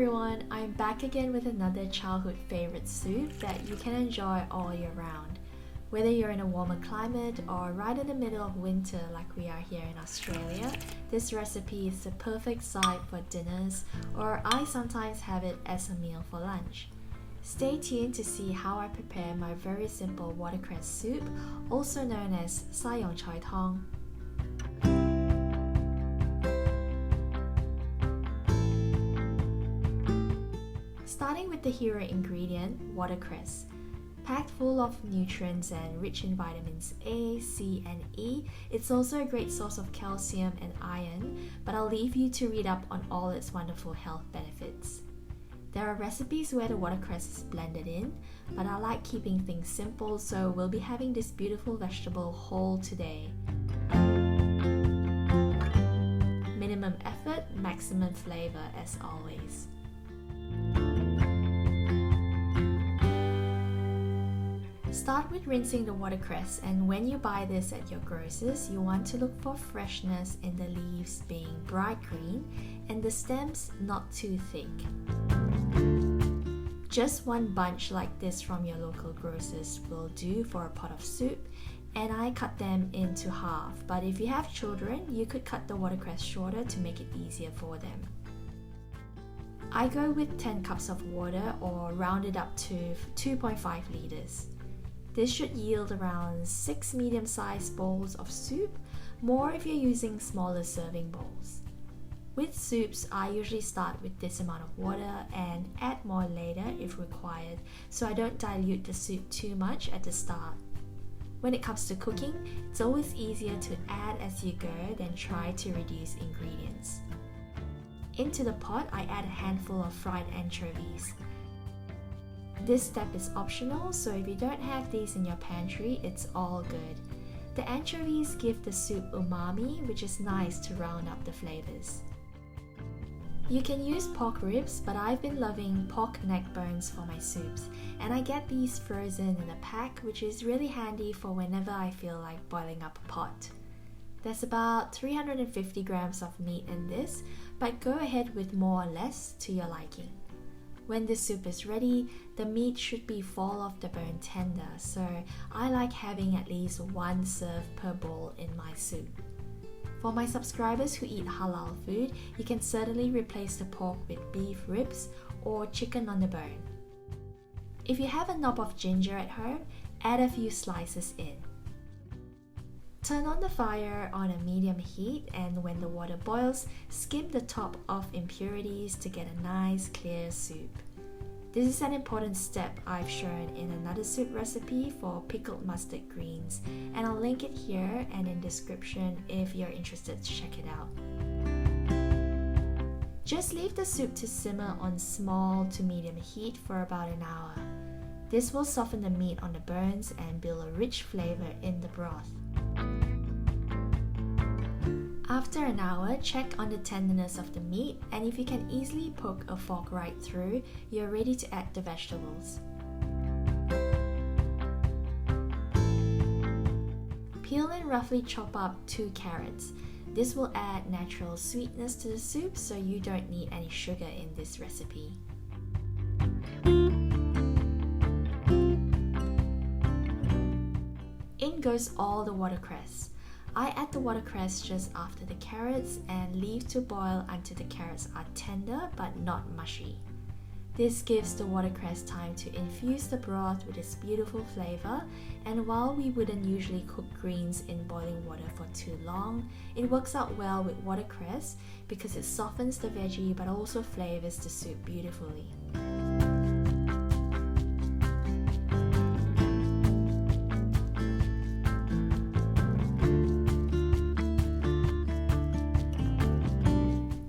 everyone, I'm back again with another childhood favorite soup that you can enjoy all year round. Whether you're in a warmer climate or right in the middle of winter like we are here in Australia, this recipe is the perfect side for dinners, or I sometimes have it as a meal for lunch. Stay tuned to see how I prepare my very simple watercress soup, also known as yeung choy tong. Starting with the hero ingredient, watercress. Packed full of nutrients and rich in vitamins A, C, and E, it's also a great source of calcium and iron, but I'll leave you to read up on all its wonderful health benefits. There are recipes where the watercress is blended in, but I like keeping things simple, so we'll be having this beautiful vegetable whole today. Minimum effort, maximum flavor as always. Start with rinsing the watercress, and when you buy this at your grocer's, you want to look for freshness in the leaves being bright green and the stems not too thick. Just one bunch like this from your local grocer's will do for a pot of soup, and I cut them into half, but if you have children, you could cut the watercress shorter to make it easier for them. I go with 10 cups of water, or round it up to 2.5 liters. This should yield around 6 medium-sized bowls of soup, more if you're using smaller serving bowls. With soups, I usually start with this amount of water and add more later if required, so I don't dilute the soup too much at the start. When it comes to cooking, it's always easier to add as you go than try to reduce ingredients. Into the pot, I add a handful of fried anchovies. This step is optional, so if you don't have these in your pantry, it's all good. The anchovies give the soup umami, which is nice to round up the flavors. You can use pork ribs, but I've been loving pork neck bones for my soups, and I get these frozen in a pack, which is really handy for whenever I feel like boiling up a pot. There's about 350 grams of meat in this, but go ahead with more or less to your liking. When the soup is ready, the meat should be fall off the bone tender, so I like having at least one serve per bowl in my soup. For my subscribers who eat halal food, you can certainly replace the pork with beef ribs or chicken on the bone. If you have a knob of ginger at home, add a few slices in. Turn on the fire on a medium heat, and when the water boils, skim the top off impurities to get a nice clear soup. This is an important step I've shown in another soup recipe for pickled mustard greens, and I'll link it here and in description if you're interested to check it out. Just leave the soup to simmer on small to medium heat for about an hour. This will soften the meat on the bones and build a rich flavor in the broth. After an hour, check on the tenderness of the meat, and if you can easily poke a fork right through, you're ready to add the vegetables. Peel and roughly chop up 2 carrots. This will add natural sweetness to the soup, so you don't need any sugar in this recipe. In goes all the watercress. I add the watercress just after the carrots and leave to boil until the carrots are tender but not mushy. This gives the watercress time to infuse the broth with its beautiful flavor, and while we wouldn't usually cook greens in boiling water for too long, it works out well with watercress because it softens the veggie but also flavors the soup beautifully.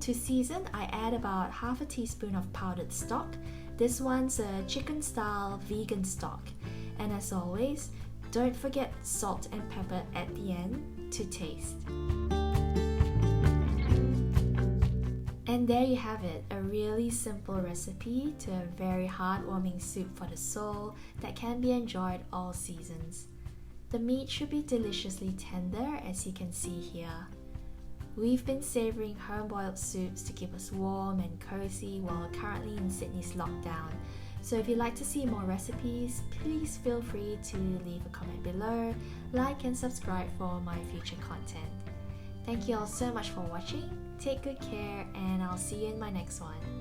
To season, I add about half a teaspoon of powdered stock. This one's a chicken style vegan stock. And as always, don't forget salt and pepper at the end to taste. And there you have it, a really simple recipe to a very heartwarming soup for the soul that can be enjoyed all seasons. The meat should be deliciously tender, as you can see here. We've been savouring home-boiled soups to keep us warm and cozy while currently in Sydney's lockdown. So if you'd like to see more recipes, please feel free to leave a comment below, like and subscribe for my future content. Thank you all so much for watching, take good care, and I'll see you in my next one.